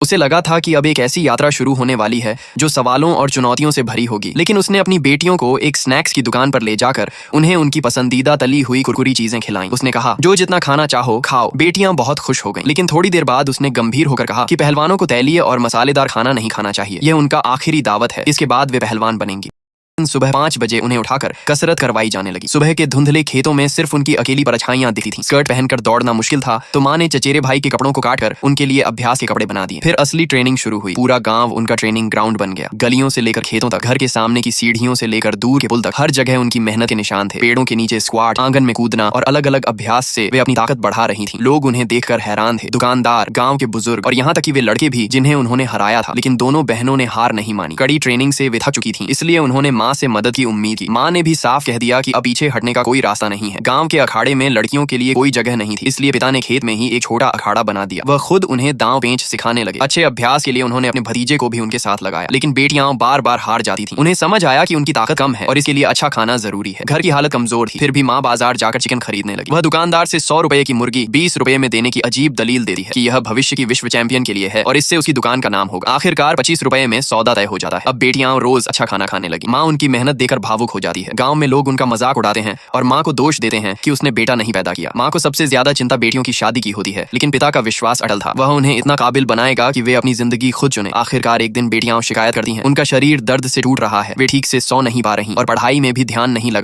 उसे लगा था कि अब एक ऐसी यात्रा शुरू होने वाली है जो सवालों और चुनौतियों से भरी होगी, लेकिन उसने अपनी बेटियों को एक स्नैक्स की दुकान पर ले जाकर उन्हें उनकी पसंदीदा तली हुई कुरकुरी चीजें खिलाईं। उसने कहा, जो जितना खाना चाहो खाओ। बेटियां बहुत खुश हो गईं, लेकिन थोड़ी देर बाद उसने गंभीर होकर कहा कि पहलवानों को तैलीय और मसालेदार खाना नहीं खाना चाहिए। यह उनका आखिरी दावत है, इसके बाद वे पहलवान बनेंगी। सुबह 5 बजे उन्हें उठाकर कसरत करवाई जाने लगी। सुबह के धुंधले खेतों में सिर्फ उनकी अकेली परछाइयां दिखती थीं। स्कर्ट पहनकर दौड़ना मुश्किल था, तो माँ ने चचेरे भाई के कपड़ों को काटकर उनके लिए अभ्यास के कपड़े बना दिए। फिर असली ट्रेनिंग शुरू हुई। पूरा गांव उनका ट्रेनिंग ग्राउंड बन गया। गलियों से लेकर खेतों तक, घर के सामने की सीढ़ियों से लेकर दूर के पुल तक, हर जगह उनकी मेहनत के निशान थे। पेड़ों के नीचे स्क्वाट, आंगन में कूदना और अलग अलग अभ्यास से वे अपनी ताकत बढ़ा रही थीं। लोग उन्हें देखकर हैरान थे, दुकानदार, गाँव के बुजुर्ग और यहाँ तक कि वे लड़के भी जिन्हें उन्होंने हराया था। लेकिन दोनों बहनों ने हार नहीं मानी। कड़ी ट्रेनिंग से वे थक चुकी थीं, इसलिए उन्होंने माँ से मदद की उम्मीद की। माँ ने भी साफ कह दिया कि अब पीछे हटने का कोई रास्ता नहीं है। गांव के अखाड़े में लड़कियों के लिए कोई जगह नहीं थी, इसलिए पिता ने खेत में ही एक छोटा अखाड़ा बना दिया। वह खुद उन्हें दांव पेंच सिखाने लगे। अच्छे अभ्यास के लिए उन्होंने अपने भतीजे को भी उनके साथ लगाया, लेकिन बेटियां बार बार हार जाती थीं। उन्हें समझ आया कि उनकी ताकत कम है और इसके लिए अच्छा खाना जरूरी है। घर की हालत कमजोर थी, फिर भी माँ बाजार जाकर चिकन खरीदने लगी। वह दुकानदार से 100 रुपए की मुर्गी 20 रुपए में देने की अजीब दलील देती है कि यह भविष्य की विश्व चैंपियन के लिए है और इससे उसकी दुकान का नाम होगा। आखिरकार 25 रुपए में सौदा तय हो जाता है। अब बेटियां रोज अच्छा खाना खाने लगी। माँ उनकी मेहनत देकर भावुक हो जाती है। गाँव में लोग उनका मजाक उड़ाते हैं और माँ को दोष देते हैं कि उसने बेटा नहीं पैदा किया। माँ को सबसे ज्यादा चिंता बेटियों की शादी की होती है, लेकिन पिता का विश्वास अटल था। वह उन्हें इतना काबिल बनाएगा कि वे अपनी जिंदगी खुद चुने। आखिरकार एक दिन बेटियां शिकायत करती हैं, उनका शरीर दर्द से टूट रहा है, वे ठीक से सो नहीं पा रही और पढ़ाई में भी ध्यान नहीं लगा